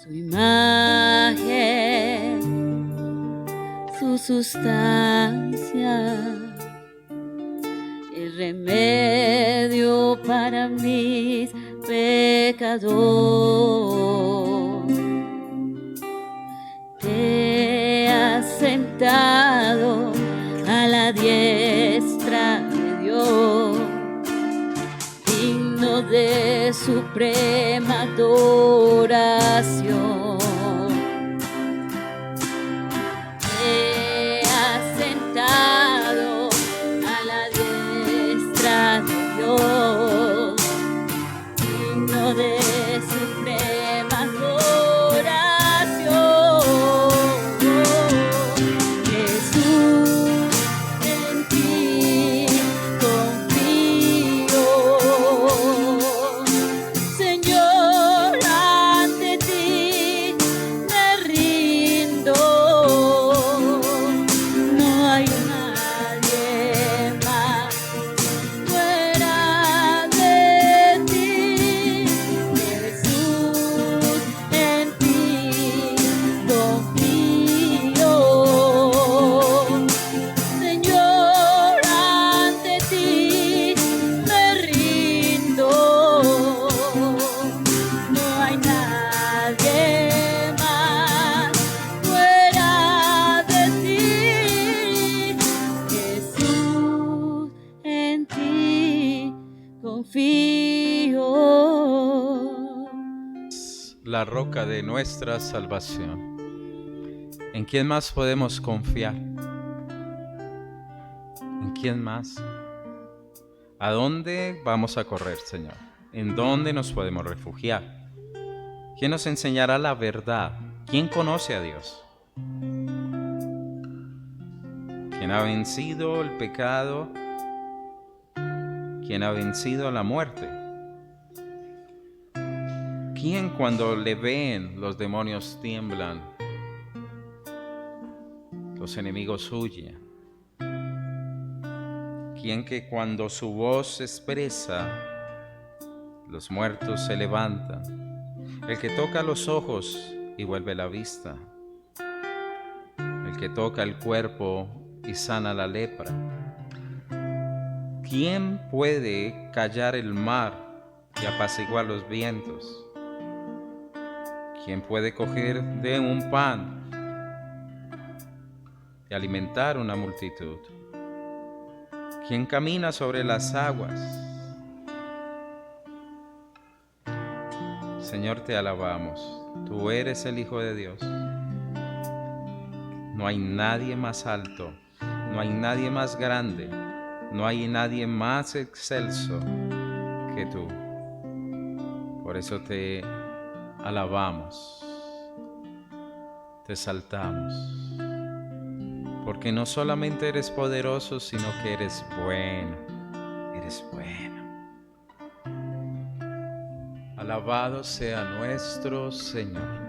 su imagen, su sustancia, el remedio para mis pecados. Te has sentado a la diestra de Dios, digno de suprema adoración. Te has sentado a la diestra de Dios, digno de suprema adoración. Jesús, en ti confío. Señor, ante ti me rindo. No hay nadie más fuera de ti. Jesús, en ti confío. Señor, ante ti me rindo. No hay nadie más fuera de ti. Jesús, en ti confío. La roca de nuestra salvación. ¿En quién más podemos confiar? ¿En quién más? ¿A dónde vamos a correr, Señor? ¿En dónde nos podemos refugiar? ¿Quién nos enseñará la verdad? ¿Quién conoce a Dios? ¿Quién ha vencido el pecado? ¿Quién ha vencido la muerte? ¿Quién cuando le ven los demonios tiemblan? Los enemigos huyen. ¿Quién que cuando su voz se expresa, los muertos se levantan? El que toca los ojos y vuelve la vista. El que toca el cuerpo y sana la lepra. ¿Quién puede callar el mar y apaciguar los vientos? ¿Quién puede coger de un pan y alimentar una multitud? ¿Quién camina sobre las aguas? Señor, te alabamos. Tú eres el Hijo de Dios. No hay nadie más alto, no hay nadie más grande, no hay nadie más excelso que tú. Por eso te alabamos, te exaltamos. Porque no solamente eres poderoso, sino que eres bueno, eres bueno. Alabado sea nuestro Señor.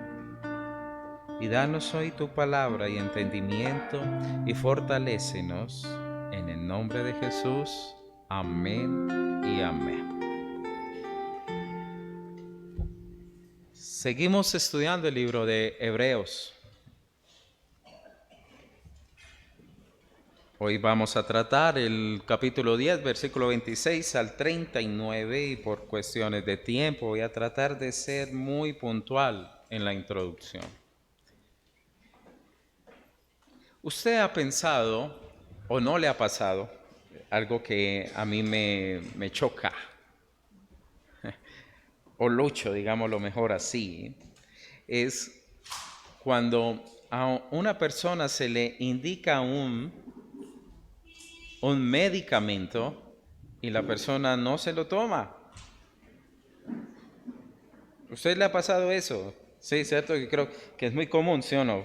Y danos hoy tu palabra y entendimiento y fortalécenos en el nombre de Jesús. Amén y amén. Seguimos estudiando el libro de Hebreos. Hoy vamos a tratar el capítulo 10, versículo 26 al 39 y por cuestiones de tiempo voy a tratar de ser muy puntual en la introducción. ¿Usted ha pensado o no le ha pasado algo que a mí me choca? O lucho, digámoslo mejor así, es cuando a una persona se le indica un medicamento y la persona no se lo toma. ¿Usted le ha pasado eso? Sí, cierto, que creo que es muy común, ¿sí o no?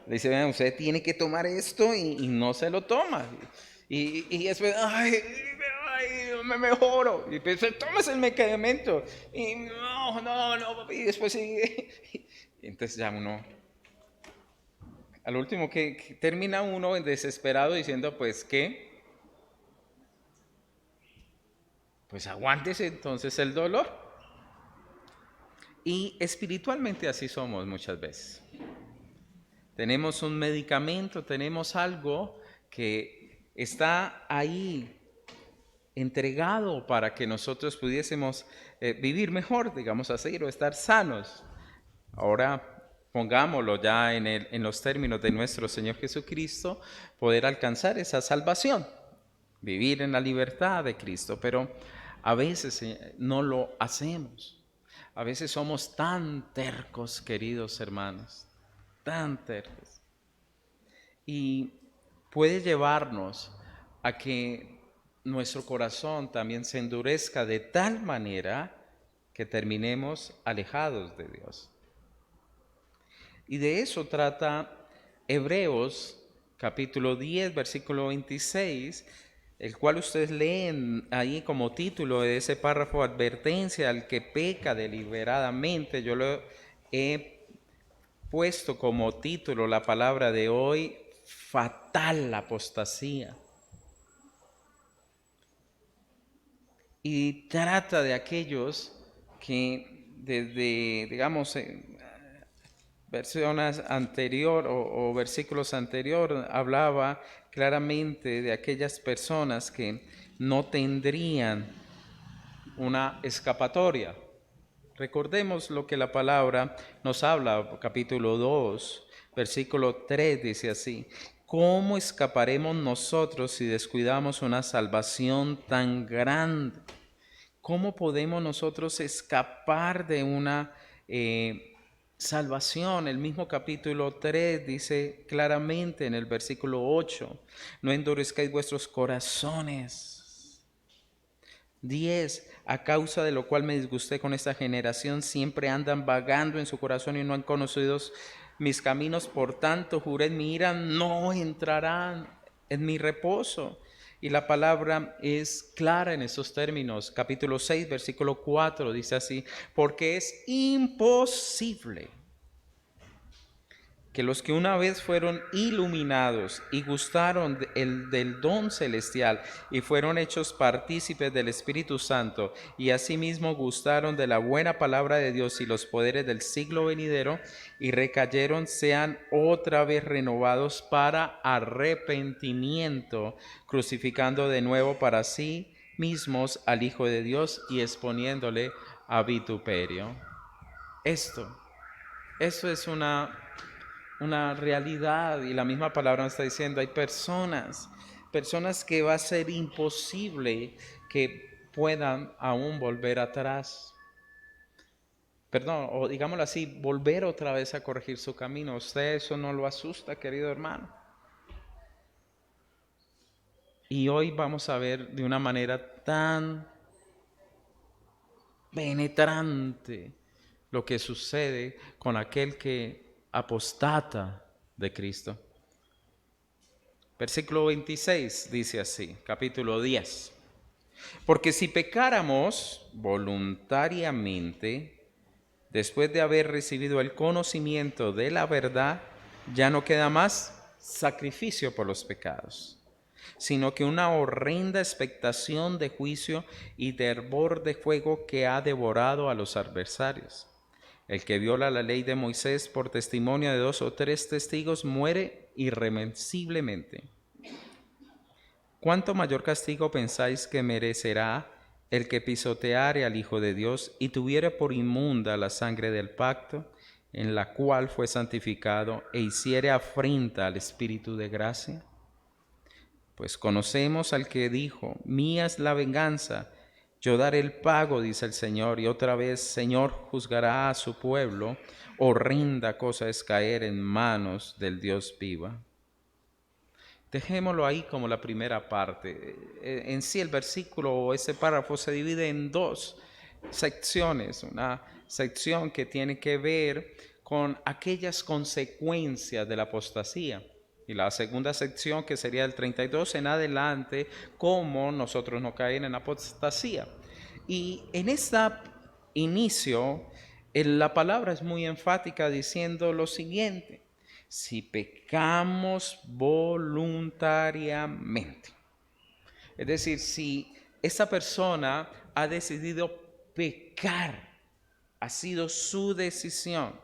Le dice, vean, usted tiene que tomar esto y no se lo toma. Y después, ay, me mejoro. Y pues, tomas el medicamento. Y no. Y después sigue. Entonces ya uno, al último que termina uno desesperado diciendo, pues, ¿qué? Pues aguántese entonces el dolor. Y espiritualmente así somos muchas veces. Tenemos un medicamento, tenemos algo que está ahí entregado para que nosotros pudiésemos vivir mejor, digamos así, o estar sanos. Ahora pongámoslo ya en los términos de nuestro Señor Jesucristo, poder alcanzar esa salvación, vivir en la libertad de Cristo, pero a veces no lo hacemos. A veces somos tan tercos, queridos hermanos, tan tercos. Y puede llevarnos a que nuestro corazón también se endurezca de tal manera que terminemos alejados de Dios. Y de eso trata Hebreos capítulo 10, versículo 26, el cual ustedes leen ahí como título de ese párrafo: advertencia al que peca deliberadamente. Yo lo he puesto como título la palabra de hoy: fatal apostasía. Y trata de aquellos que desde, digamos, versiones anterior o versículos anterior hablaba claramente de aquellas personas que no tendrían una escapatoria. Recordemos lo que la palabra nos habla, capítulo 2, versículo 3 dice así: ¿cómo escaparemos nosotros si descuidamos una salvación tan grande? ¿Cómo podemos nosotros escapar de una salvación? El mismo capítulo 3 dice claramente en el versículo 8: no endurezcáis vuestros corazones. 10, a causa de lo cual me disgusté con esta generación, siempre andan vagando en su corazón y no han conocido mis caminos, por tanto juré en mi ira, no entrarán en mi reposo. Y la palabra es clara en esos términos. Capítulo 6, versículo 4 dice así: porque es imposible que los que una vez fueron iluminados y gustaron del don celestial y fueron hechos partícipes del Espíritu Santo y asimismo gustaron de la buena palabra de Dios y los poderes del siglo venidero y recayeron, sean otra vez renovados para arrepentimiento, crucificando de nuevo para sí mismos al Hijo de Dios y exponiéndole a vituperio. Esto es una realidad, y la misma palabra nos está diciendo: hay personas que va a ser imposible que puedan aún volver atrás. Perdón, o digámoslo así, volver otra vez a corregir su camino. ¿Usted eso no lo asusta, querido hermano? Y hoy vamos a ver de una manera tan penetrante lo que sucede con aquel que apostata de Cristo. Versículo 26 dice así, capítulo 10. Porque si pecáramos voluntariamente, después de haber recibido el conocimiento de la verdad, ya no queda más sacrificio por los pecados, sino que una horrenda expectación de juicio y de hervor de fuego que ha devorado a los adversarios. El que viola la ley de Moisés por testimonio de 2 o 3 testigos muere irremisiblemente. ¿Cuánto mayor castigo pensáis que merecerá el que pisoteare al Hijo de Dios y tuviere por inmunda la sangre del pacto, en la cual fue santificado, e hiciere afrenta al Espíritu de gracia? Pues conocemos al que dijo: mía es la venganza, yo daré el pago, dice el Señor. Y otra vez, Señor juzgará a su pueblo. Horrenda cosa es caer en manos del Dios vivo. Dejémoslo ahí como la primera parte. En sí el versículo o ese párrafo se divide en 2 secciones. Una sección que tiene que ver con aquellas consecuencias de la apostasía. Y la segunda sección, que sería el 32 en adelante, cómo nosotros no caer en apostasía. Y en este inicio, la palabra es muy enfática diciendo lo siguiente: si pecamos voluntariamente. Es decir, si esa persona ha decidido pecar Ha sido su decisión.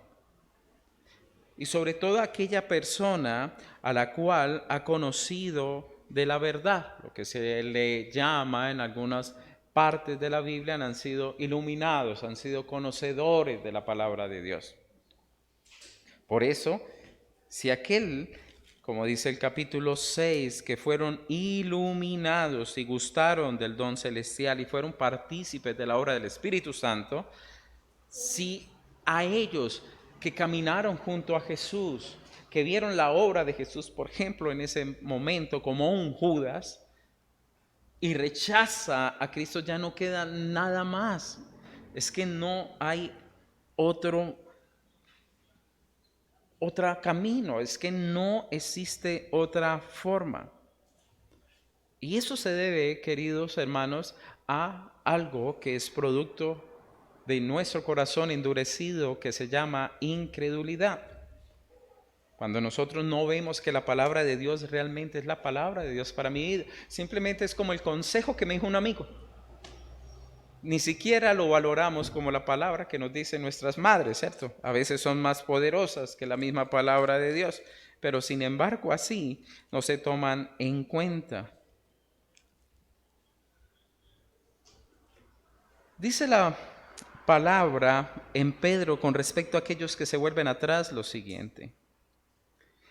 Y sobre todo aquella persona a la cual ha conocido de la verdad, lo que se le llama en algunas partes de la Biblia, han sido iluminados, han sido conocedores de la palabra de Dios. Por eso, si aquel, como dice el capítulo 6, que fueron iluminados y gustaron del don celestial y fueron partícipes de la obra del Espíritu Santo, si a ellos que caminaron junto a Jesús, que vieron la obra de Jesús, por ejemplo, en ese momento como un Judas, y rechaza a Cristo, ya no queda nada más. Es que no hay otro camino, es que no existe otra forma. Y eso se debe, queridos hermanos, a algo que es producto de nuestro corazón endurecido, que se llama incredulidad. Cuando nosotros no vemos que la palabra de Dios realmente es la palabra de Dios para mi vida, simplemente es como el consejo que me dijo un amigo. Ni siquiera lo valoramos como la palabra que nos dicen nuestras madres, ¿cierto? A veces son más poderosas que la misma palabra de Dios, pero sin embargo así no se toman en cuenta. Dice la palabra en Pedro con respecto a aquellos que se vuelven atrás lo siguiente: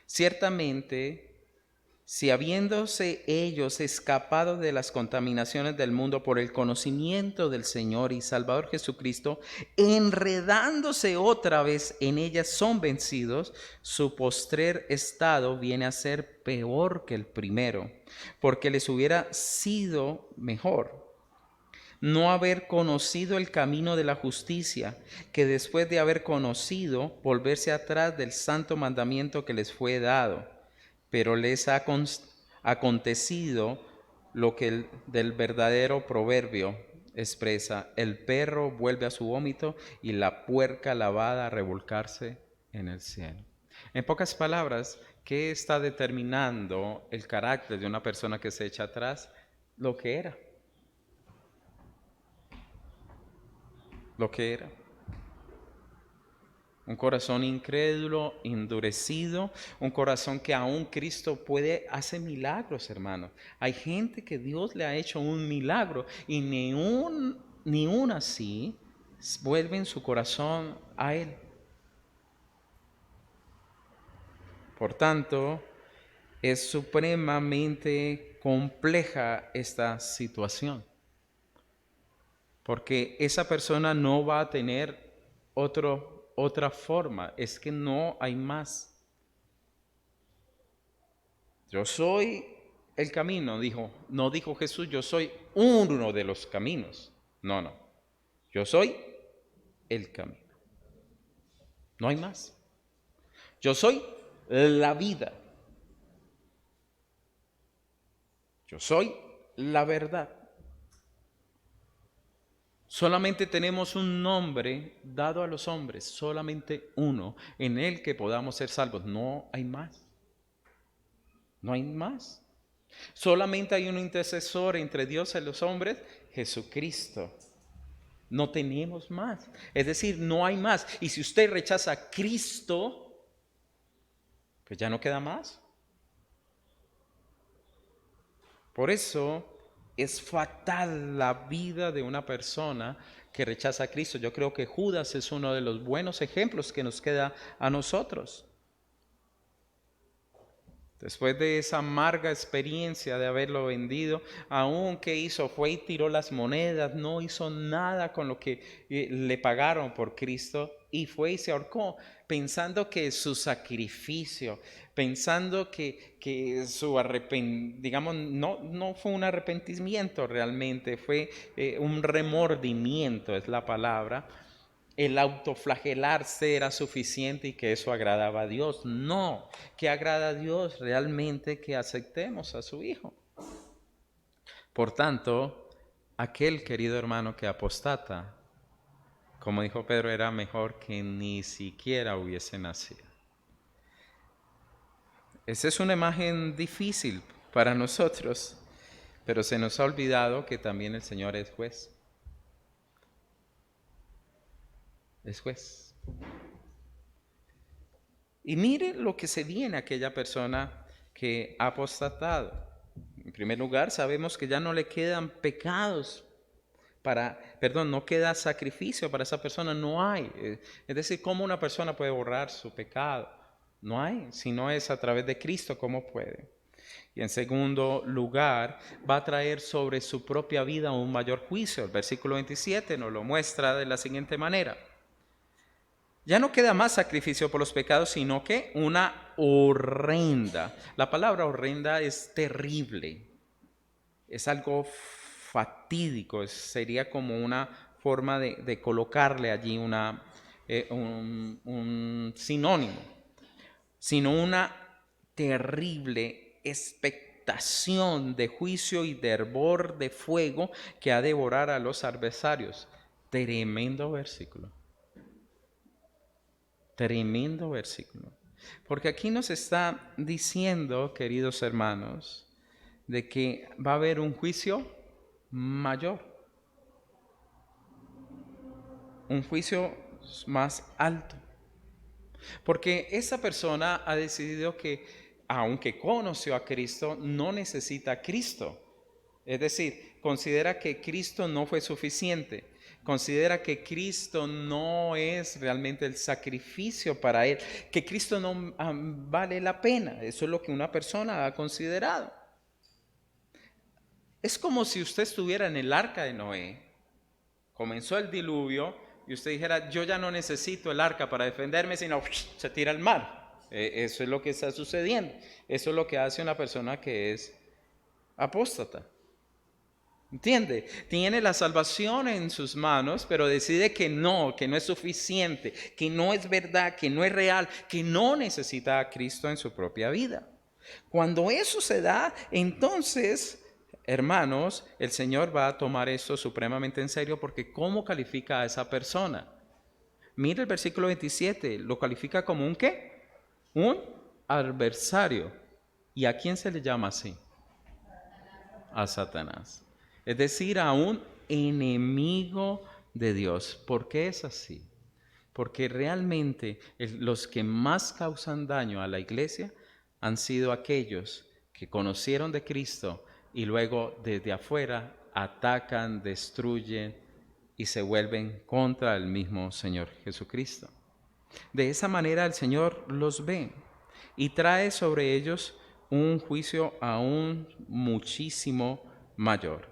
ciertamente, si habiéndose ellos escapado de las contaminaciones del mundo por el conocimiento del Señor y Salvador Jesucristo, enredándose otra vez en ellas son vencidos, su postrer estado viene a ser peor que el primero, porque les hubiera sido mejor no haber conocido el camino de la justicia, que después de haber conocido, volverse atrás del santo mandamiento que les fue dado. Pero les ha acontecido lo que del verdadero proverbio expresa: el perro vuelve a su vómito y la puerca lavada a revolcarse en el cielo. En pocas palabras, ¿qué está determinando el carácter de una persona que se echa atrás? Lo que era. Lo que era. Un corazón incrédulo, endurecido, un corazón que aún Cristo hacer milagros, hermano. Hay gente que Dios le ha hecho un milagro y ni un así vuelven su corazón a Él. Por tanto, es supremamente compleja esta situación, porque esa persona no va a tener otra forma, es que no hay más. Yo soy el camino, no dijo Jesús, yo soy uno de los caminos. No, yo soy el camino. No hay más. Yo soy la vida. Yo soy la verdad. Solamente tenemos un nombre dado a los hombres, solamente uno, en el que podamos ser salvos. No hay más. No hay más. Solamente hay un intercesor entre Dios y los hombres, Jesucristo. No tenemos más. Es decir, no hay más. Y si usted rechaza a Cristo, pues ya no queda más. Por eso es fatal la vida de una persona que rechaza a Cristo. Yo creo que Judas es uno de los buenos ejemplos que nos queda a nosotros. Después de esa amarga experiencia de haberlo vendido, aún que hizo, fue y tiró las monedas, no hizo nada con lo que le pagaron por Cristo, y fue y se ahorcó, pensando que su sacrificio, pensando que su digamos, no fue un arrepentimiento realmente, fue un remordimiento, es la palabra. El autoflagelarse era suficiente y que eso agradaba a Dios. No, que agrada a Dios realmente que aceptemos a su Hijo. Por tanto, aquel querido hermano que apostata, como dijo Pedro, era mejor que ni siquiera hubiese nacido. Esa es una imagen difícil para nosotros, pero se nos ha olvidado que también el Señor es juez. es juez. Y mire lo que se viene a aquella persona que ha apostatado. En primer lugar, sabemos que ya no le quedan pecados no queda sacrificio para esa persona, no hay. Es decir, ¿cómo una persona puede borrar su pecado? No hay, si no es a través de Cristo, ¿cómo puede? Y en segundo lugar, va a traer sobre su propia vida un mayor juicio. El versículo 27 nos lo muestra de la siguiente manera. Ya no queda más sacrificio por los pecados, sino que una horrenda. La palabra horrenda es terrible. Es algo fatídico. Sería como una forma de colocarle allí un sinónimo. Sino una terrible expectación de juicio y de hervor de fuego que ha de devorar a los adversarios. Tremendo versículo. Tremendo versículo. Porque aquí nos está diciendo, queridos hermanos, de que va a haber un juicio mayor. Un juicio más alto. Porque esa persona ha decidido que, aunque conoció a Cristo, no necesita a Cristo. Es decir, considera que Cristo no fue suficiente. Considera que Cristo no es realmente el sacrificio para él, que Cristo no vale la pena. Eso es lo que una persona ha considerado. Es como si usted estuviera en el arca de Noé, comenzó el diluvio y usted dijera, yo ya no necesito el arca para defenderme, sino se tira al mar. Eso es lo que está sucediendo. Eso es lo que hace una persona que es apóstata. ¿Entiende? Tiene la salvación en sus manos, pero decide que no es suficiente, que no es verdad, que no es real, que no necesita a Cristo en su propia vida. Cuando eso se da, entonces, hermanos, el Señor va a tomar esto supremamente en serio, porque ¿cómo califica a esa persona? Mira el versículo 27, lo califica como un ¿qué? Un adversario. ¿Y a quién se le llama así? A Satanás. Es decir, a un enemigo de Dios. ¿Por qué es así? Porque realmente los que más causan daño a la iglesia han sido aquellos que conocieron de Cristo y luego desde afuera atacan, destruyen y se vuelven contra el mismo Señor Jesucristo. De esa manera el Señor los ve y trae sobre ellos un juicio aún muchísimo mayor.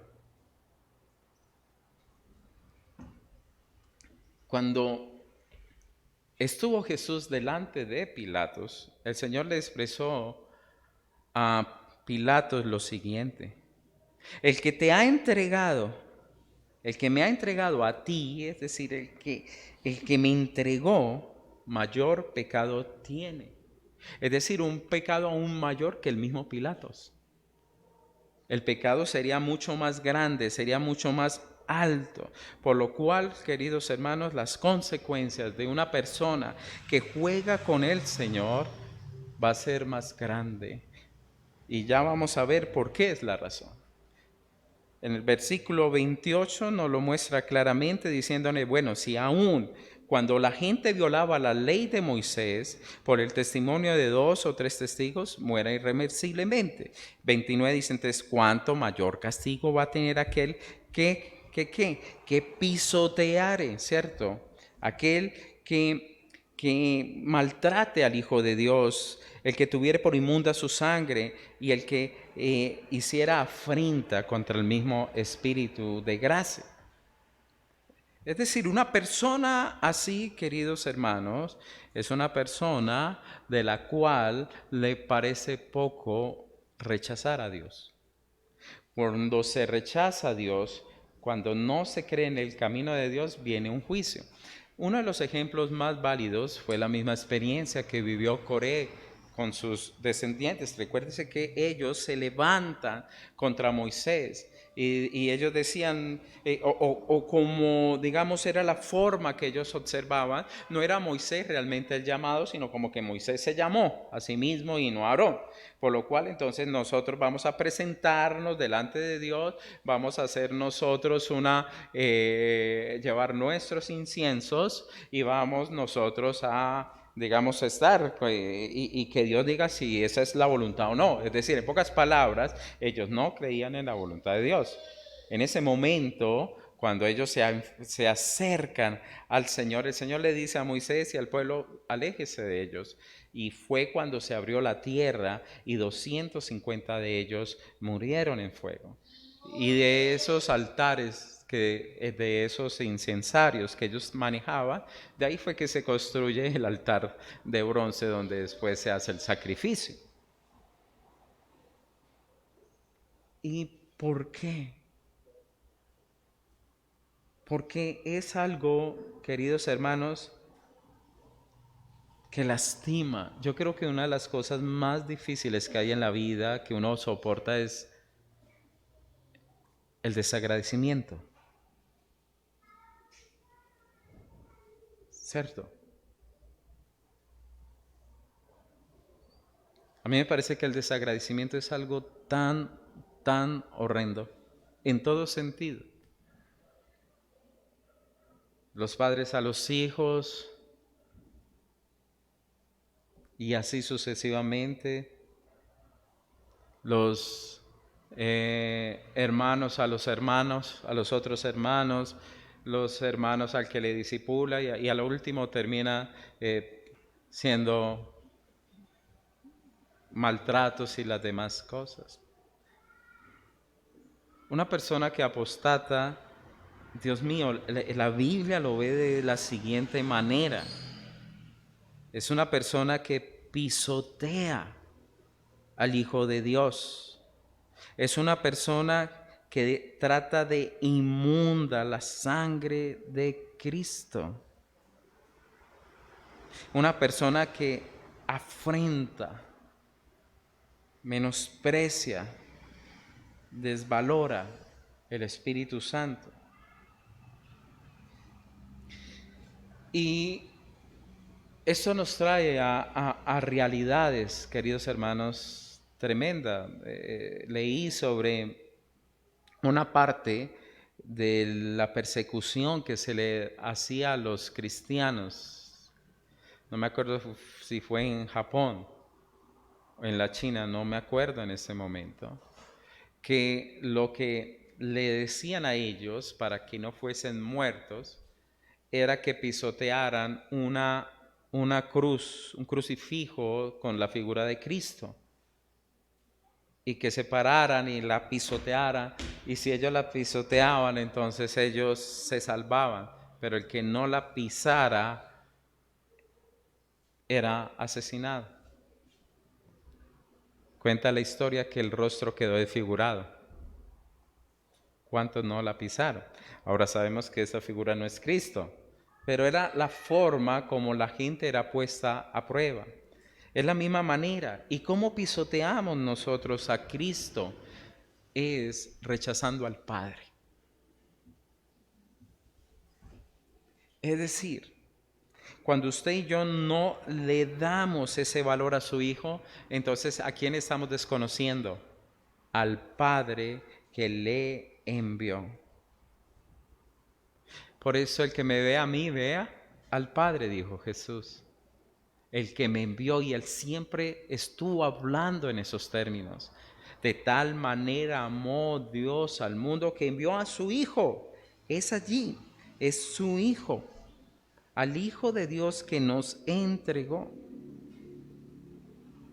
Cuando estuvo Jesús delante de Pilatos, el Señor le expresó a Pilatos lo siguiente: el que te ha entregado, el que me ha entregado a ti, es decir, el que me entregó, mayor pecado tiene. Es decir, un pecado aún mayor que el mismo Pilatos. El pecado sería mucho más grande, sería mucho más alto. Por lo cual, queridos hermanos, las consecuencias de una persona que juega con el Señor va a ser más grande. Y ya vamos a ver por qué es la razón. En el versículo 28 nos lo muestra claramente diciéndole, bueno, si aún cuando la gente violaba la ley de Moisés por el testimonio de 2 o 3 testigos, muera irreversiblemente. 29 dice entonces, ¿cuánto mayor castigo va a tener aquel que pisoteare, ¿cierto? Aquel que maltrate al Hijo de Dios, el que tuviere por inmunda su sangre y el que hiciera afrenta contra el mismo Espíritu de gracia. Es decir, una persona así, queridos hermanos, es una persona de la cual le parece poco rechazar a Dios. Cuando se rechaza a Dios, cuando no se cree en el camino de Dios, viene un juicio. Uno de los ejemplos más válidos fue la misma experiencia que vivió Coré con sus descendientes. Recuérdese que ellos se levantan contra Moisés Y ellos decían, o como digamos era la forma que ellos observaban, no era Moisés realmente el llamado, sino como que Moisés se llamó a sí mismo y no a Aarón. Por lo cual entonces nosotros vamos a presentarnos delante de Dios, vamos a hacer nosotros llevar nuestros inciensos y vamos nosotros a digamos, estar y que Dios diga si esa es la voluntad o no. Es decir, en pocas palabras, ellos no creían en la voluntad de Dios. En ese momento, cuando ellos se acercan al Señor, el Señor le dice a Moisés y al pueblo, aléjese de ellos. Y fue cuando se abrió la tierra y 250 de ellos murieron en fuego. Y de esos altares, de esos incensarios que ellos manejaban, de ahí fue que se construye el altar de bronce donde después se hace el sacrificio. ¿Y por qué? Porque es algo, queridos hermanos, que lastima. Yo creo que una de las cosas más difíciles que hay en la vida que uno soporta es el desagradecimiento. ¿Cierto? A mí me parece que el desagradecimiento es algo tan horrendo, en todo sentido. Los padres a los hijos y así sucesivamente. Los hermanos, a los otros hermanos, los hermanos al que le disipula y a lo último termina siendo maltratos y las demás cosas. Una persona que apostata, Dios mío, la Biblia lo ve de la siguiente manera. Es una persona que pisotea al Hijo de Dios. Es una persona que trata de inmunda la sangre de Cristo. Una persona que afrenta, menosprecia, desvalora el Espíritu Santo. Y esto nos trae a realidades, queridos hermanos, tremenda. Leí sobre una parte de la persecución que se le hacía a los cristianos. No me acuerdo si fue en Japón o en la China, no me acuerdo en ese momento. Que lo que le decían a ellos para que no fuesen muertos era que pisotearan una cruz, un crucifijo con la figura de Cristo. Y que se pararan y la pisotearan. Y si ellos la pisoteaban, entonces ellos se salvaban. Pero el que no la pisara era asesinado. Cuenta la historia que el rostro quedó desfigurado. ¿Cuántos no la pisaron? Ahora sabemos que esa figura no es Cristo, pero era la forma como la gente era puesta a prueba. Es la misma manera. ¿Y cómo pisoteamos nosotros a Cristo? Es rechazando al Padre. Es decir, cuando usted y yo no le damos ese valor a su Hijo, entonces ¿a quién estamos desconociendo? Al Padre que le envió. Por eso el que me ve a mí, vea al Padre, dijo Jesús. El que me envió, y él siempre estuvo hablando en esos términos. De tal manera amó Dios al mundo que envió a su Hijo. Es allí, es su Hijo, al Hijo de Dios que nos entregó.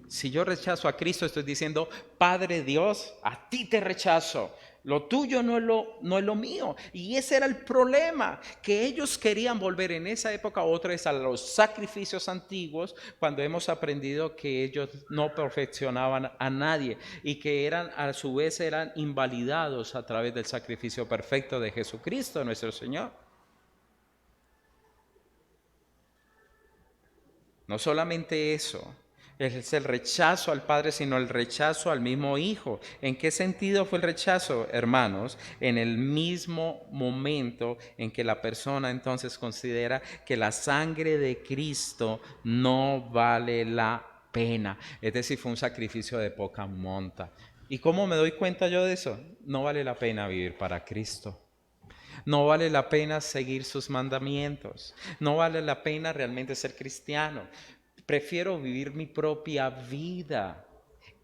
Si yo rechazo a Cristo, estoy diciendo, Padre Dios, a ti te rechazo. Lo tuyo no es lo mío. Y ese era el problema, que ellos querían volver en esa época otra vez a los sacrificios antiguos, cuando hemos aprendido que ellos no perfeccionaban a nadie y que a su vez eran invalidados a través del sacrificio perfecto de Jesucristo, nuestro Señor. No solamente eso, Es el rechazo al Padre, sino el rechazo al mismo Hijo. ¿En qué sentido fue el rechazo, hermanos? En el mismo momento en que la persona entonces considera que la sangre de Cristo no vale la pena. Es decir, fue un sacrificio de poca monta. ¿Y cómo me doy cuenta yo de eso? No vale la pena vivir para Cristo. No vale la pena seguir sus mandamientos. No vale la pena realmente ser cristiano. Prefiero vivir mi propia vida.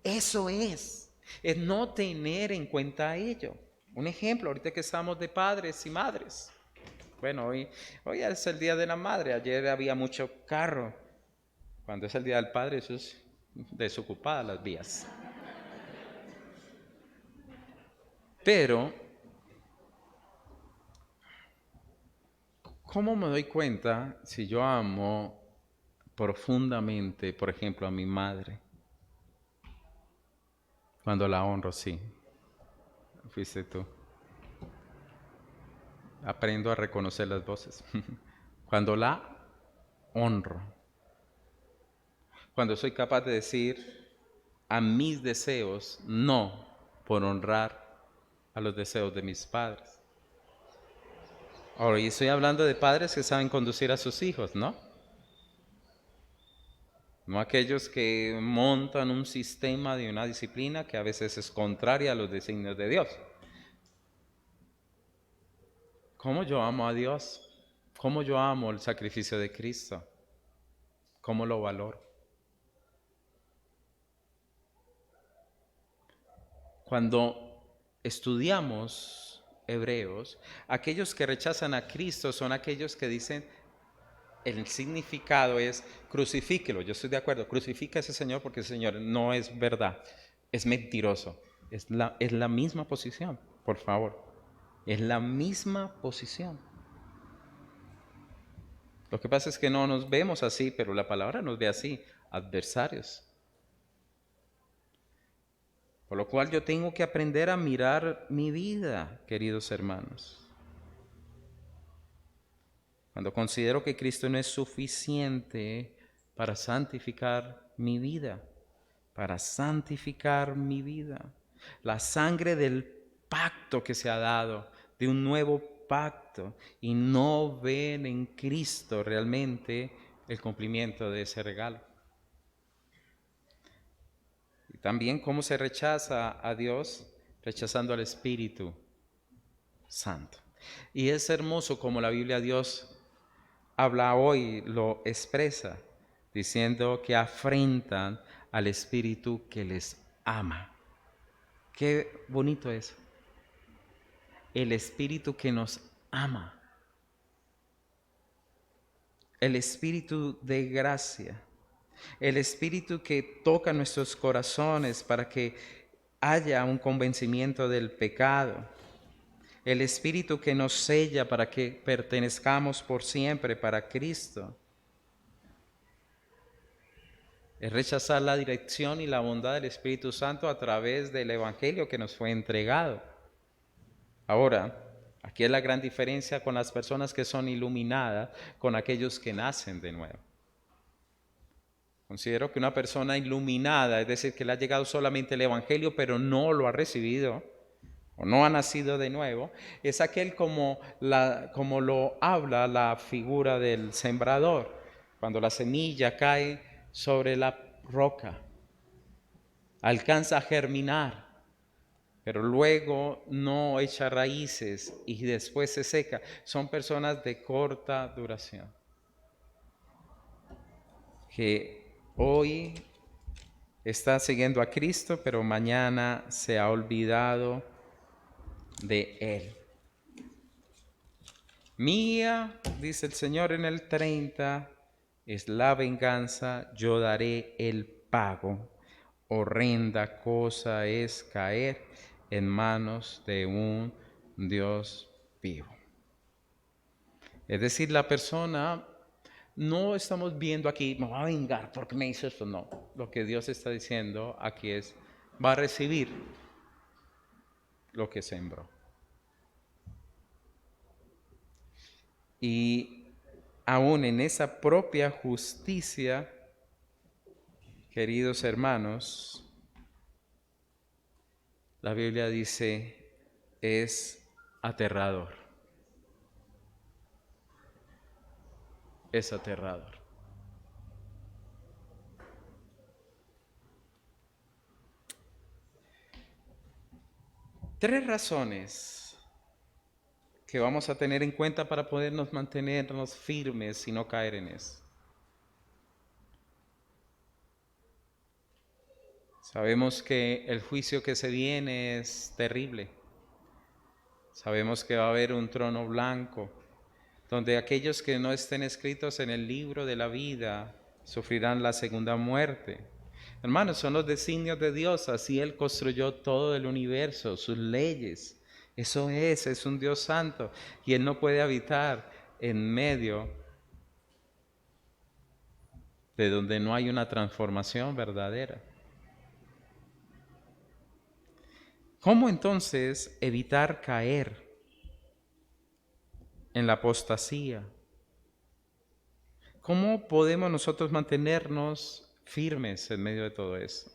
Eso es no tener en cuenta ello. Un ejemplo, ahorita que estamos de padres y madres. Bueno, hoy es el Día de la Madre. Ayer había mucho carro. Cuando es el Día del Padre, eso es desocupadas las vías. Pero, ¿cómo me doy cuenta si yo amo profundamente, por ejemplo, a mi madre? Cuando la honro, sí. Fuiste tú. Aprendo a reconocer las voces. Cuando la honro. Cuando soy capaz de decir a mis deseos no por honrar a los deseos de mis padres. Ahora, y estoy hablando de padres que saben conducir a sus hijos, ¿no? No aquellos que montan un sistema de una disciplina que a veces es contraria a los designios de Dios. ¿Cómo yo amo a Dios? ¿Cómo yo amo el sacrificio de Cristo? ¿Cómo lo valoro? Cuando estudiamos Hebreos, aquellos que rechazan a Cristo son aquellos que dicen, el significado es crucifíquelo. Yo estoy de acuerdo, crucifica a ese Señor porque ese Señor no es verdad, es mentiroso. Es la misma posición, por favor. Es la misma posición. Lo que pasa es que no nos vemos así, pero la palabra nos ve así, adversarios. Por lo cual yo tengo que aprender a mirar mi vida, queridos hermanos. Cuando considero que Cristo no es suficiente para santificar mi vida, la sangre del pacto que se ha dado, de un nuevo pacto, y no ven en Cristo realmente el cumplimiento de ese regalo. Y también cómo se rechaza a Dios, rechazando al Espíritu Santo. Y es hermoso como la Biblia Dios habla hoy, lo expresa, diciendo que afrentan al Espíritu que les ama. Qué bonito es. El Espíritu que nos ama. El Espíritu de gracia. El Espíritu que toca nuestros corazones para que haya un convencimiento del pecado. El Espíritu que nos sella para que pertenezcamos por siempre para Cristo. Es rechazar la dirección y la bondad del Espíritu Santo a través del Evangelio que nos fue entregado. Ahora, aquí es la gran diferencia con las personas que son iluminadas, con aquellos que nacen de nuevo. Considero que una persona iluminada, es decir, que le ha llegado solamente el Evangelio, pero no lo ha recibido, o no ha nacido de nuevo, es aquel como lo habla la figura del sembrador, cuando la semilla cae sobre la roca, alcanza a germinar, pero luego no echa raíces y después se seca. Son personas de corta duración, que hoy está siguiendo a Cristo, pero mañana se ha olvidado de Él. Mía, dice el Señor en el 30, es la venganza, yo daré el pago. Horrenda cosa es caer en manos de un Dios vivo. Es decir, la persona, no estamos viendo aquí, me va a vengar porque me hizo esto, no. Lo que Dios está diciendo aquí es, va a recibir lo que sembró. Y aún en esa propia justicia queridos hermanos, la Biblia dice, es aterrador. Es aterrador. Tres razones que vamos a tener en cuenta para podernos mantenernos firmes y no caer en eso. Sabemos que el juicio que se viene es terrible. Sabemos que va a haber un trono blanco, donde aquellos que no estén escritos en el libro de la vida sufrirán la segunda muerte. Hermanos, son los designios de Dios, así Él construyó todo el universo, sus leyes. Eso es un Dios santo y Él no puede habitar en medio de donde no hay una transformación verdadera. ¿Cómo entonces evitar caer en la apostasía? ¿Cómo podemos nosotros mantenernos firmes en medio de todo eso?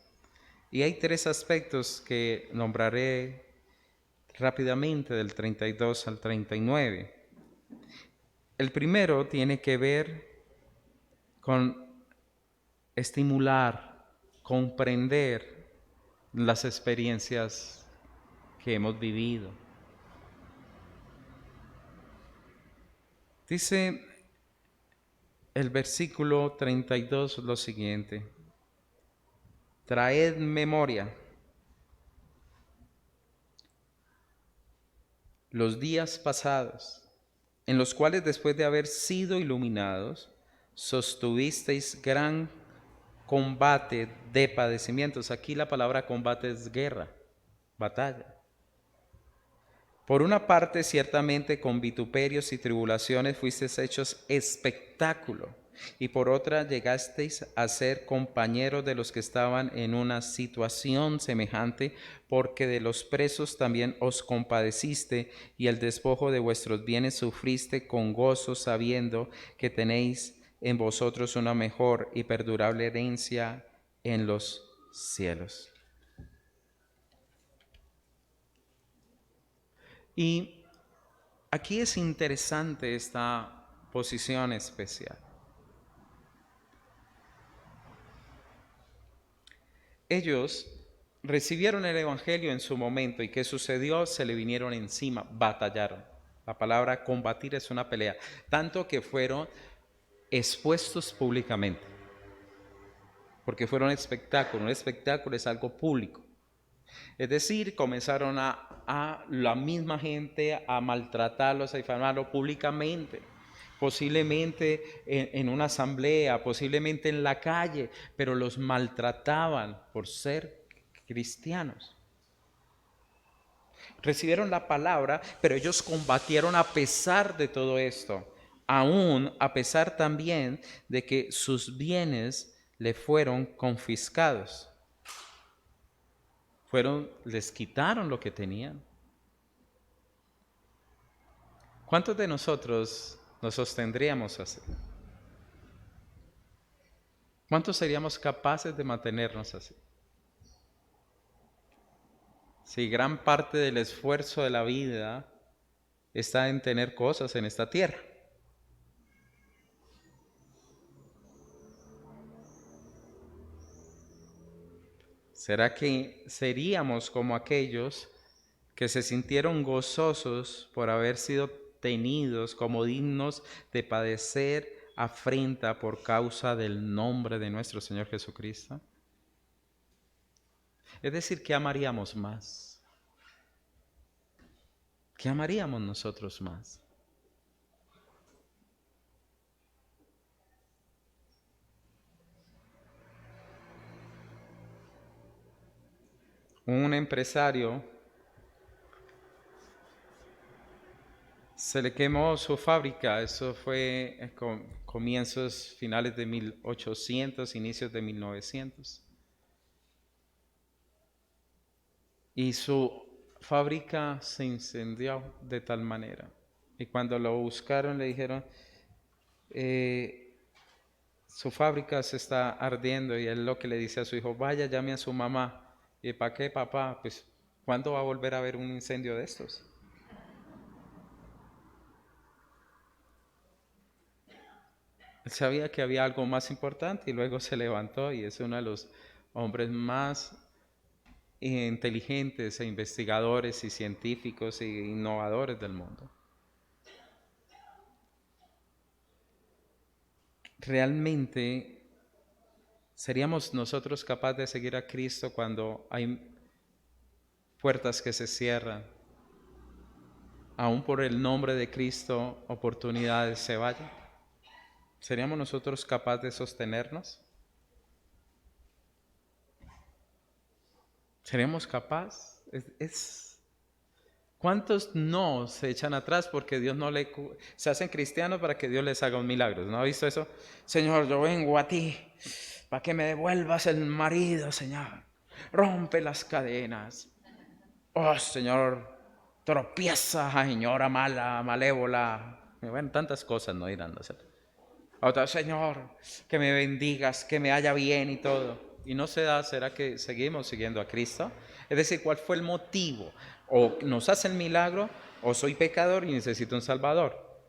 Y hay tres aspectos que nombraré rápidamente del 32 al 39. El primero tiene que ver con estimular, comprender las experiencias que hemos vivido. Dice el versículo 32 lo siguiente: traed memoria los días pasados, en los cuales después de haber sido iluminados, sostuvisteis gran combate de padecimientos. Aquí la palabra combate es guerra, batalla. Por una parte, ciertamente con vituperios y tribulaciones fuisteis hechos espectáculo, y por otra llegasteis a ser compañeros de los que estaban en una situación semejante, porque de los presos también os compadeciste, y el despojo de vuestros bienes sufriste con gozo, sabiendo que tenéis en vosotros una mejor y perdurable herencia en los cielos. Y aquí es interesante esta posición especial. Ellos recibieron el Evangelio en su momento y ¿qué sucedió? Se le vinieron encima, batallaron. La palabra combatir es una pelea, tanto que fueron expuestos públicamente, porque fueron espectáculo. Un espectáculo es algo público. Es decir, comenzaron a la misma gente a maltratarlos, a difamarlos públicamente, posiblemente en una asamblea, posiblemente en la calle, pero los maltrataban por ser cristianos. Recibieron la palabra, pero ellos combatieron a pesar de todo esto, aún a pesar también de que sus bienes le fueron confiscados. Les quitaron lo que tenían. ¿Cuántos de nosotros nos sostendríamos así? ¿Cuántos seríamos capaces de mantenernos así? Si gran parte del esfuerzo de la vida está en tener cosas en esta tierra. ¿Será que seríamos como aquellos que se sintieron gozosos por haber sido tenidos como dignos de padecer afrenta por causa del nombre de nuestro Señor Jesucristo? Es decir, ¿qué amaríamos más? ¿Qué amaríamos nosotros más? Un empresario se le quemó su fábrica, eso fue comienzos, finales de 1800, inicios de 1900. Y su fábrica se incendió de tal manera. Y cuando lo buscaron le dijeron, su fábrica se está ardiendo y él lo que le dice a su hijo, vaya, llame a su mamá. ¿Y para qué, papá? Pues, ¿cuándo va a volver a haber un incendio de estos? Él sabía que había algo más importante y luego se levantó y es uno de los hombres más inteligentes e investigadores y científicos e innovadores del mundo. Realmente seríamos nosotros capaces de seguir a Cristo cuando hay puertas que se cierran. Aún por el nombre de Cristo, oportunidades se vayan. ¿Seríamos nosotros capaces de sostenernos? ¿Seríamos capaces? ¿Cuántos no se echan atrás porque Dios no se hacen cristianos para que Dios les haga un milagro? ¿No ha visto eso? Señor, yo vengo a ti para que me devuelvas el marido, Señor. Rompe las cadenas. Oh, Señor, tropieza, señora mala, malévola. Bueno, tantas cosas no irán a hacer. Otra, Señor, que me bendigas, que me haya bien y todo. Y no se da, ¿será que seguimos siguiendo a Cristo? Es decir, ¿cuál fue el motivo? O nos hace el milagro, o soy pecador y necesito un Salvador.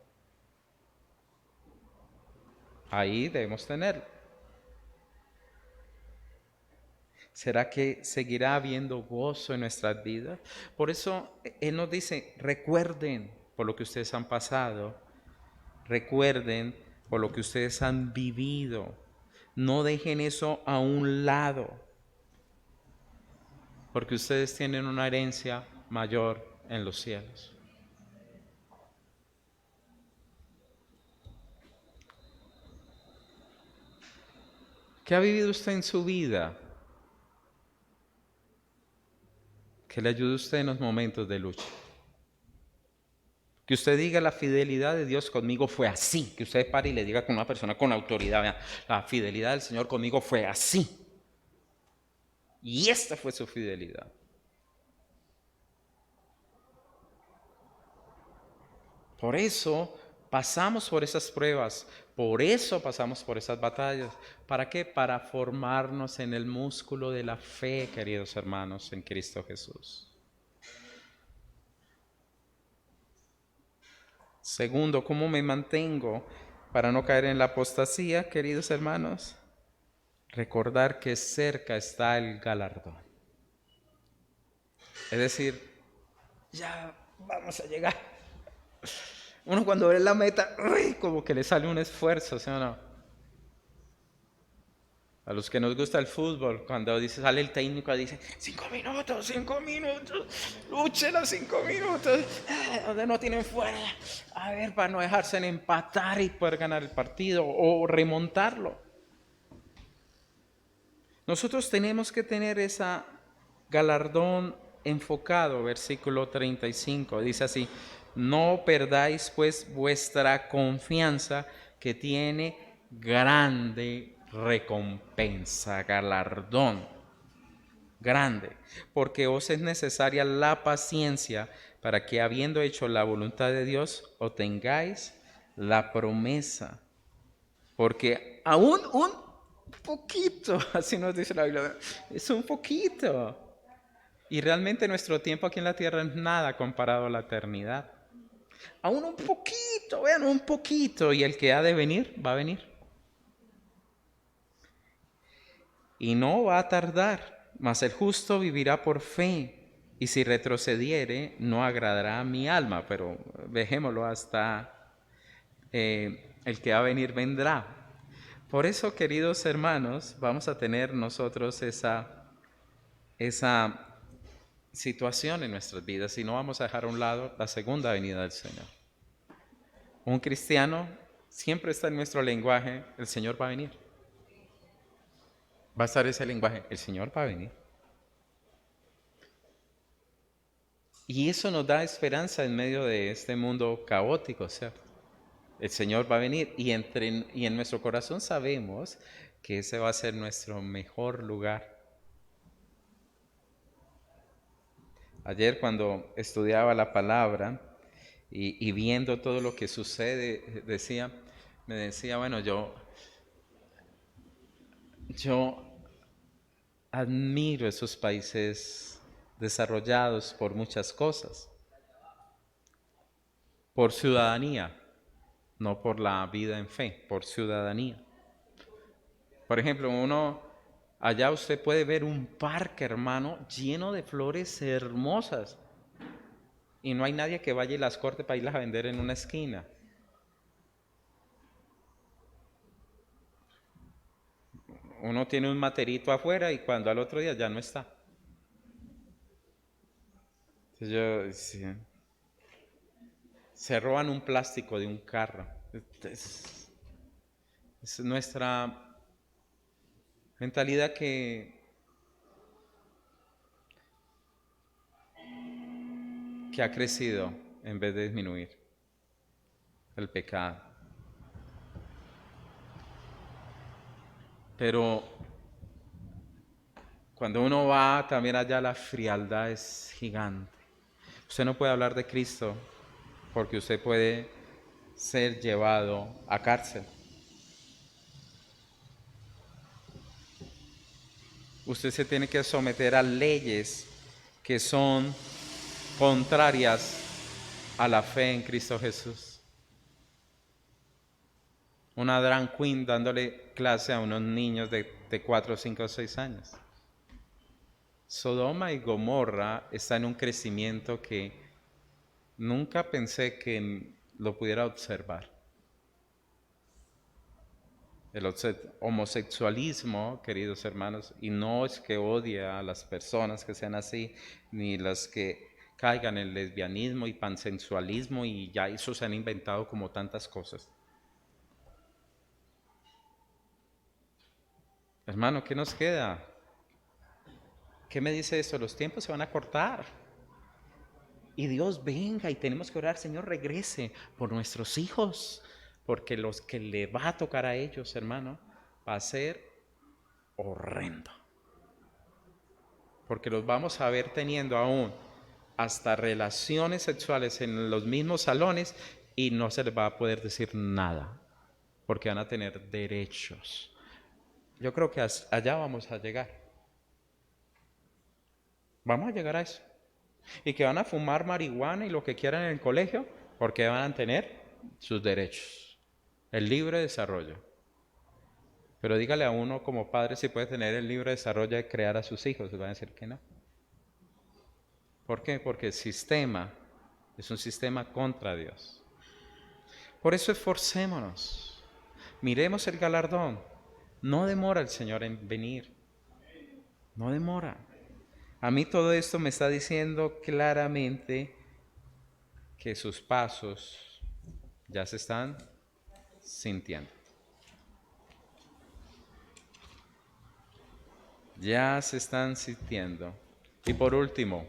Ahí debemos tenerlo. ¿Será que seguirá habiendo gozo en nuestras vidas? Por eso Él nos dice, recuerden por lo que ustedes han pasado, recuerden por lo que ustedes han vivido, no dejen eso a un lado, porque ustedes tienen una herencia mayor en los cielos. ¿Qué ha vivido usted en su vida que le ayude a usted en los momentos de lucha? Que usted diga la fidelidad de Dios conmigo fue así. Que usted pare y le diga con una persona con autoridad, vea, la fidelidad del Señor conmigo fue así. Y esta fue su fidelidad. Por eso pasamos por esas pruebas, por eso pasamos por esas batallas. ¿Para qué? Para formarnos en el músculo de la fe, queridos hermanos, en Cristo Jesús. Segundo, ¿cómo me mantengo para no caer en la apostasía, queridos hermanos? Recordar que cerca está el galardón. Es decir, ya vamos a llegar. Uno cuando ve la meta, ¡uy!, como que le sale un esfuerzo, ¿sí o no? A los que nos gusta el fútbol, cuando sale el técnico, dice 5 minutos, 5 minutos, luchen los 5 minutos, donde no tienen fuerza, a ver, para no dejarse en empatar y poder ganar el partido o remontarlo. Nosotros tenemos que tener ese galardón enfocado, versículo 35, dice así, no perdáis pues vuestra confianza que tiene grande recompensa, galardón grande, porque os es necesaria la paciencia para que habiendo hecho la voluntad de Dios, obtengáis la promesa. Porque aún un poquito, así nos dice la Biblia, es un poquito. Y realmente nuestro tiempo aquí en la tierra es nada comparado a la eternidad. Aún un poquito, vean, un poquito, y el que ha de venir, va a venir. Y no va a tardar, mas el justo vivirá por fe, y si retrocediere, no agradará a mi alma, pero dejémoslo hasta el que va a venir vendrá. Por eso, queridos hermanos, vamos a tener nosotros esa situación en nuestras vidas y no vamos a dejar a un lado la segunda venida del Señor. Un cristiano siempre está en nuestro lenguaje, el Señor va a venir. Va a estar ese lenguaje, el Señor va a venir. Y eso nos da esperanza en medio de este mundo caótico, ¿cierto? El Señor va a venir y en nuestro corazón sabemos que ese va a ser nuestro mejor lugar. Ayer cuando estudiaba la palabra y viendo todo lo que sucede, me decía, bueno, yo Yo admiro esos países desarrollados por muchas cosas, por ciudadanía, no por la vida en fe, por ciudadanía. Por ejemplo, allá usted puede ver un parque, hermano, lleno de flores hermosas y no hay nadie que vaya y las corte para irlas a vender en una esquina. Uno tiene un materito afuera y cuando al otro día ya no está. Sí, se roban un plástico de un carro. Es nuestra mentalidad que ha crecido en vez de disminuir el pecado. Pero cuando uno va también allá, la frialdad es gigante. Usted no puede hablar de Cristo porque usted puede ser llevado a cárcel. Usted se tiene que someter a leyes que son contrarias a la fe en Cristo Jesús. Una drag queen dándole clase a unos niños de 4, 5, 6 años. Sodoma y Gomorra está en un crecimiento que nunca pensé que lo pudiera observar. El homosexualismo, queridos hermanos, y no es que odie a las personas que sean así, ni las que caigan en el lesbianismo y pansensualismo, y ya eso se han inventado como tantas cosas. Hermano, ¿qué nos queda? ¿Qué me dice esto? Los tiempos se van a cortar. Y Dios venga y tenemos que orar, Señor, regrese por nuestros hijos, porque los que le va a tocar a ellos, hermano, va a ser horrendo. Porque los vamos a ver teniendo aún hasta relaciones sexuales en los mismos salones y no se les va a poder decir nada, porque van a tener derechos. Yo creo que allá vamos a llegar. Vamos a llegar a eso. Y que van a fumar marihuana y lo que quieran en el colegio, porque van a tener sus derechos. El libre desarrollo. Pero dígale a uno como padre si puede tener el libre desarrollo de crear a sus hijos. Les van a decir que no. ¿Por qué? Porque el sistema es un sistema contra Dios. Por eso esforcémonos. Miremos el galardón. No demora el Señor en venir. No demora. A mí todo esto me está diciendo claramente que sus pasos ya se están sintiendo. Ya se están sintiendo. Y por último,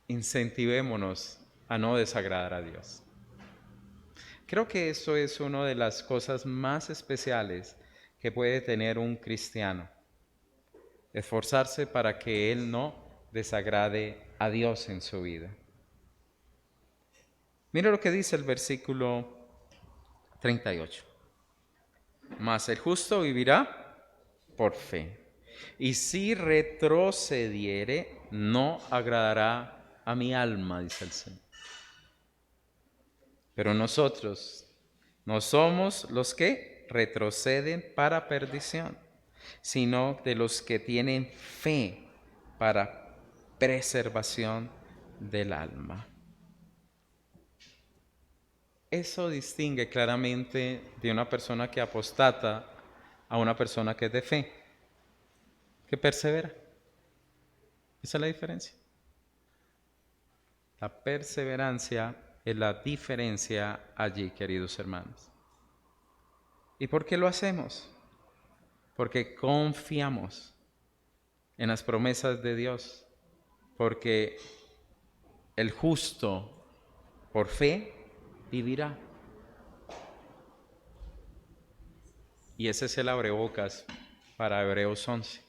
incentivémonos a no desagradar a Dios. Creo que eso es una de las cosas más especiales que puede tener un cristiano. Esforzarse para que él no desagrade a Dios en su vida. Mira lo que dice el versículo 38. Mas el justo vivirá por fe. Y si retrocediere, no agradará a mi alma, dice el Señor. Pero nosotros no somos los que retroceden para perdición, sino de los que tienen fe para preservación del alma. Eso distingue claramente de una persona que apostata a una persona que es de fe, que persevera. Esa es la diferencia. La perseverancia es la diferencia allí, queridos hermanos. ¿Y por qué lo hacemos? Porque confiamos en las promesas de Dios, porque el justo por fe vivirá. Y ese es el abrebocas para Hebreos 11.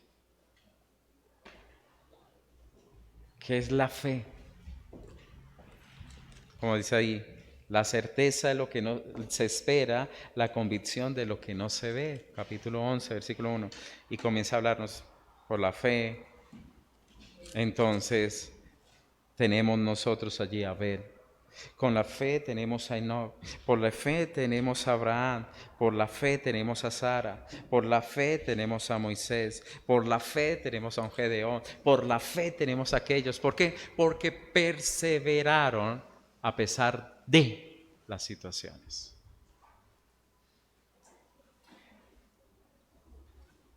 ¿Qué es la fe? Como dice ahí, La certeza de lo que no se espera, la convicción de lo que no se ve. Capítulo 11, versículo 1. Y comienza a hablarnos por la fe. Entonces, tenemos nosotros allí a Abel. Con la fe tenemos a Enoc. Por la fe tenemos a Abraham. Por la fe tenemos a Sara. Por la fe tenemos a Moisés. Por la fe tenemos a un Gedeón. Por la fe tenemos a aquellos. ¿Por qué? Porque perseveraron a pesar de las situaciones.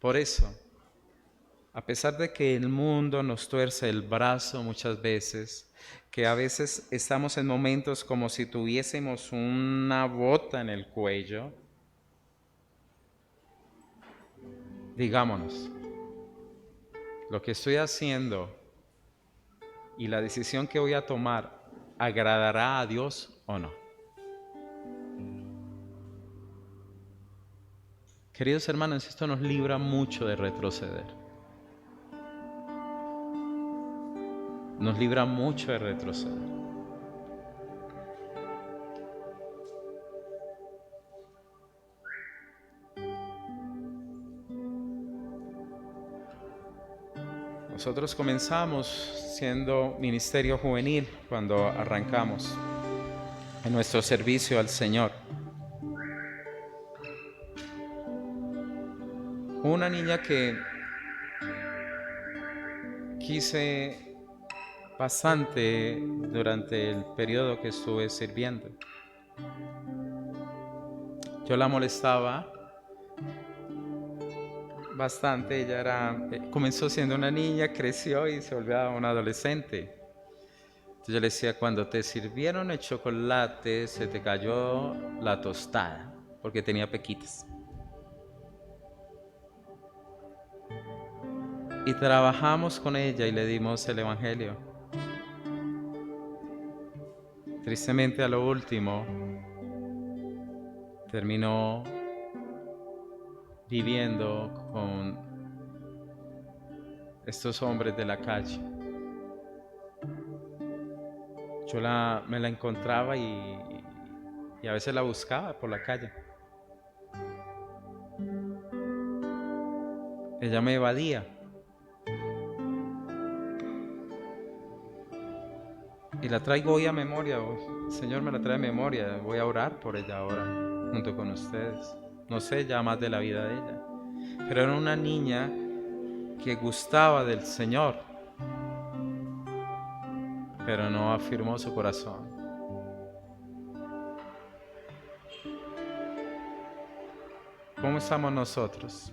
Por eso, a pesar de que el mundo nos tuerce el brazo muchas veces, que a veces estamos en momentos como si tuviésemos una bota en el cuello, digámonos, lo que estoy haciendo y la decisión que voy a tomar, ¿agradará a Dios o no? Queridos hermanos, esto nos libra mucho de retroceder. Nos libra mucho de retroceder. Nosotros comenzamos siendo ministerio juvenil cuando arrancamos en nuestro servicio al Señor. Una niña que quise bastante durante el periodo que estuve sirviendo. Yo la molestaba bastante. Ella comenzó siendo una niña, creció y se volvió una adolescente. Entonces yo le decía, cuando te sirvieron el chocolate se te cayó la tostada porque tenía pequitas. Y trabajamos con ella y le dimos el evangelio. Tristemente a lo último terminó viviendo con estos hombres de la calle. Yo me la encontraba y a veces la buscaba por la calle. Ella me evadía. Y la traigo hoy a memoria. El Señor me la trae a memoria. Voy a orar por ella ahora, junto con ustedes. No sé ya más de la vida de ella. Pero era una niña que gustaba del Señor, pero no afirmó su corazón. ¿Cómo estamos nosotros?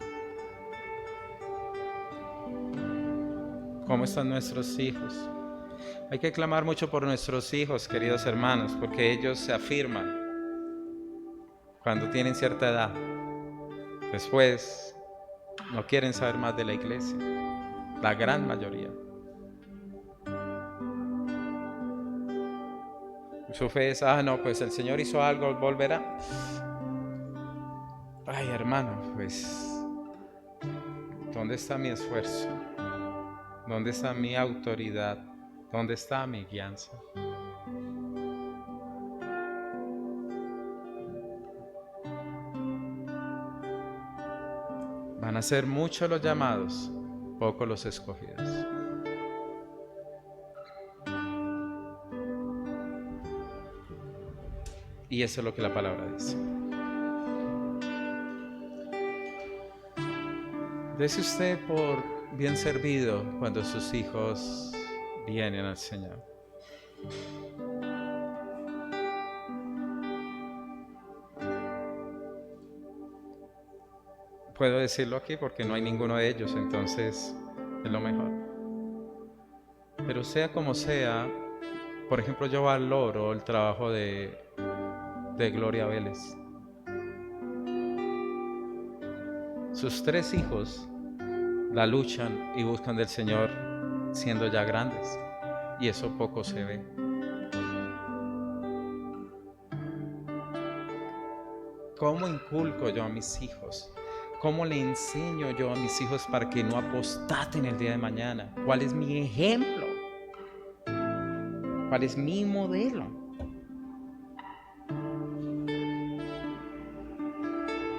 ¿Cómo están nuestros hijos? Hay que clamar mucho por nuestros hijos, queridos hermanos, porque ellos se afirman cuando tienen cierta edad. Después no quieren saber más de la iglesia, la gran mayoría. Su fe es, no, pues el Señor hizo algo, volverá. Ay, hermano, pues, ¿dónde está mi esfuerzo? ¿Dónde está mi autoridad? ¿Dónde está mi guianza? Van a ser muchos los llamados, pocos los escogidos. Y eso es lo que la palabra dice. Dese usted por bien servido cuando sus hijos vienen al Señor. Puedo decirlo aquí porque no hay ninguno de ellos, entonces es lo mejor. Pero sea como sea, por ejemplo, yo valoro el trabajo de Gloria Vélez. Sus 3 hijos la luchan y buscan del Señor siendo ya grandes, y eso poco se ve. ¿Cómo inculco yo a mis hijos? ¿Cómo le enseño yo a mis hijos para que no apostaten el día de mañana? ¿Cuál es mi ejemplo? ¿Cuál es mi modelo?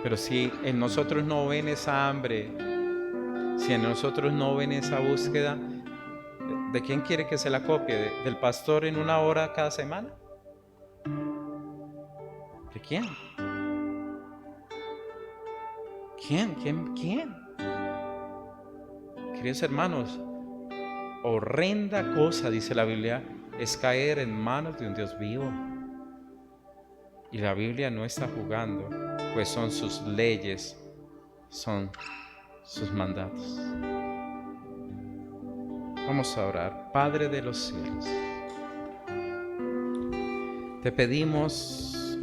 Pero si en nosotros no ven esa hambre, si en nosotros no ven esa búsqueda, ¿de quién quiere que se la copie? ¿Del pastor en 1 hora cada semana? ¿De quién? ¿Quién? Queridos hermanos, horrenda cosa, dice la Biblia, es caer en manos de un Dios vivo. Y la Biblia no está jugando, pues son sus leyes, son sus mandatos. Vamos a orar. Padre de los cielos, te pedimos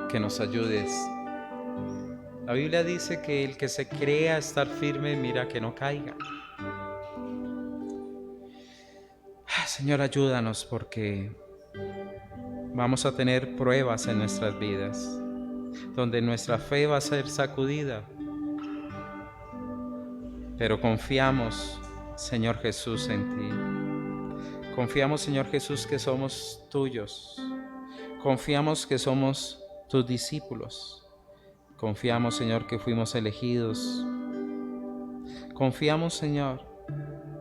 que nos ayudes. La Biblia dice que el que se crea estar firme, mira que no caiga. Señor, ayúdanos, porque vamos a tener pruebas en nuestras vidas, donde nuestra fe va a ser sacudida. Pero confiamos, Señor Jesús, en ti. Confiamos, Señor Jesús, que somos tuyos. Confiamos que somos tus discípulos. Confiamos, Señor, que fuimos elegidos. Confiamos, Señor,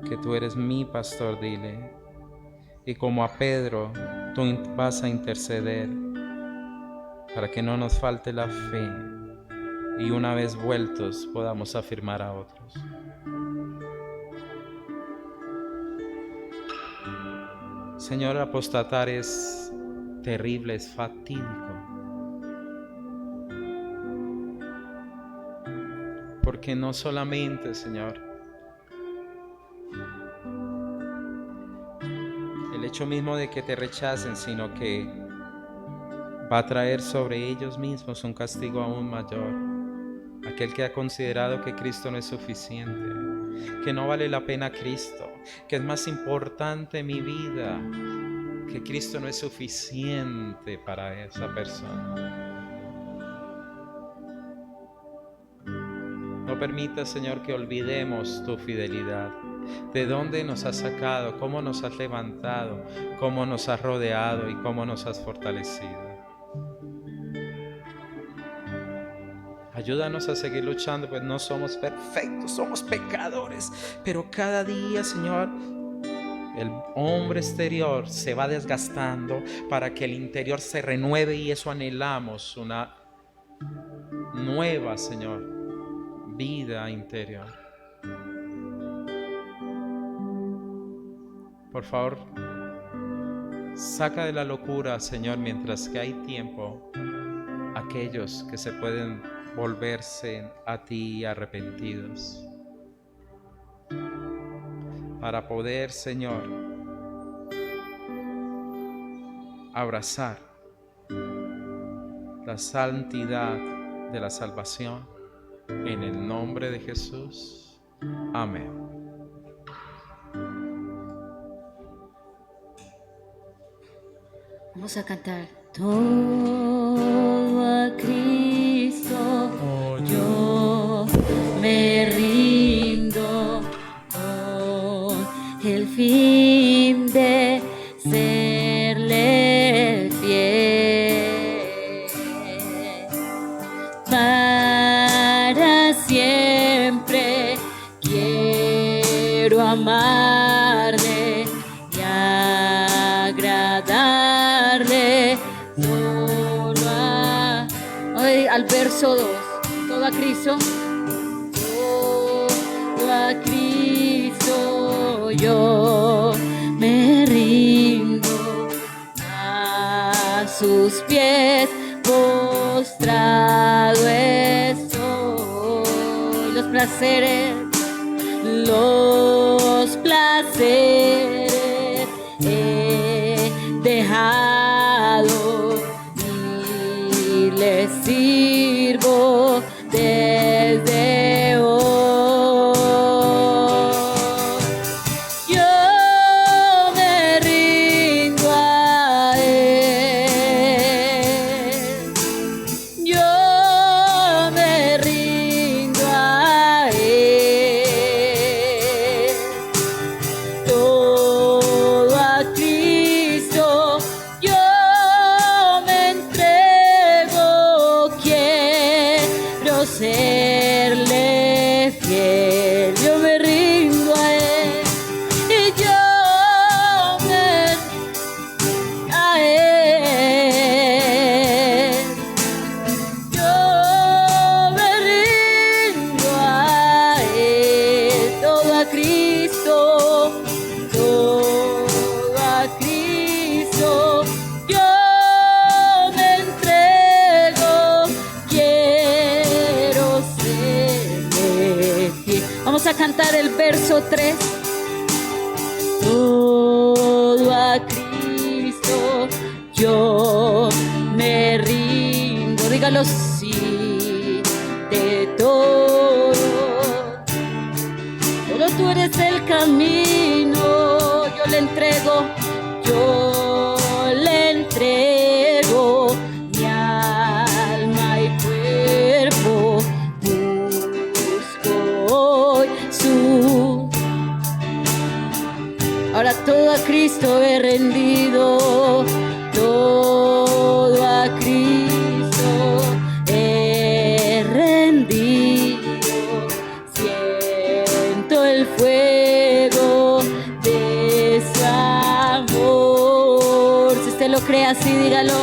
que tú eres mi pastor, dile. Y como a Pedro, tú vas a interceder para que no nos falte la fe y una vez vueltos podamos afirmar a otros. Señor, apostatar es terrible, es fatídico. Porque no solamente, Señor, el hecho mismo de que te rechacen, sino que va a traer sobre ellos mismos un castigo aún mayor. Aquel que ha considerado que Cristo no es suficiente, que no vale la pena Cristo, que es más importante mi vida, que Cristo no es suficiente para esa persona. No permitas, Señor, que olvidemos tu fidelidad. De dónde nos has sacado, cómo nos has levantado, cómo nos has rodeado y cómo nos has fortalecido. Ayúdanos a seguir luchando, pues no somos perfectos, somos pecadores. Pero cada día, Señor, el hombre exterior se va desgastando para que el interior se renueve, y eso anhelamos, una nueva, Señor, vida interior. Por favor, saca de la locura, Señor, mientras que hay tiempo, aquellos que se pueden volverse a ti arrepentidos, para poder, Señor, abrazar la santidad de la salvación en el nombre de Jesús. Amén. Vamos a cantar. Todo a Cristo yo me rindo, con el fin de serle fiel. Para siempre quiero amarle y agradarle. Solo al verso 2, todo a Cristo, todo a Cristo yo me rindo, a sus pies postrado estoy. Los placeres he dejado y le sirvo desde hoy. Yo me rindo a Él, yo me rindo a Él. serle fiel. Yo me rindo a Él y yo me a Él. Yo me rindo a Él, todo a Cristo, todo a Cristo. Yo me entrego, quiero serle fiel. Vamos a cantar el verso 3. Todo a Cristo yo me rindo. Dígalo, sí, de todo. Solo tú eres el camino. Yo le entrego mi alma y cuerpo. Busco hoy su. Ahora todo a Cristo he rendido, todo a Cristo he rendido. Siento el fuego de su amor. Si usted lo cree así, dígalo.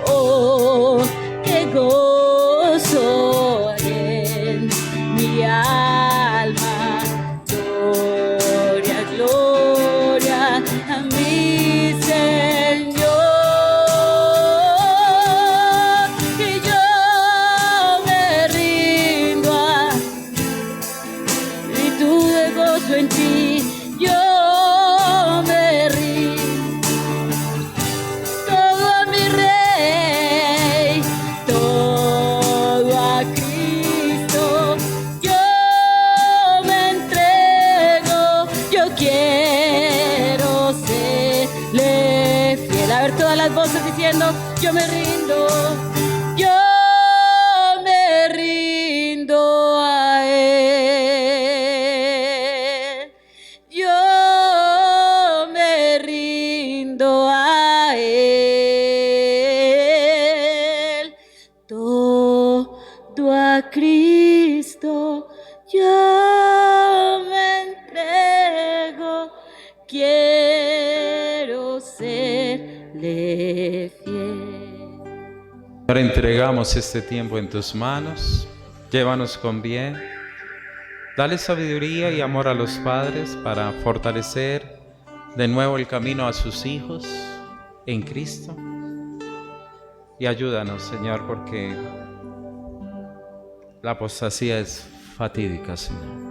Oh, qué gozo en mi alma. Gloria, gloria a mi Señor. Que yo me rindo a virtud de gozo en ti. Yo me rindo todo a mi Rey, todo a Cristo. Yo me entrego, yo quiero serle fiel. A ver todas las voces diciendo, yo me rindo, yo me rindo a Él. Yo me rindo a Él. Todo a Cristo yo me entrego. Quiero serle fiel. Ahora entregamos este tiempo en tus manos. Llévanos con bien. Dale sabiduría y amor a los padres para fortalecer de nuevo el camino a sus hijos en Cristo. Y ayúdanos, Señor, porque la apostasía es fatídica, Señor.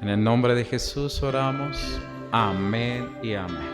En el nombre de Jesús oramos. Amén y amén.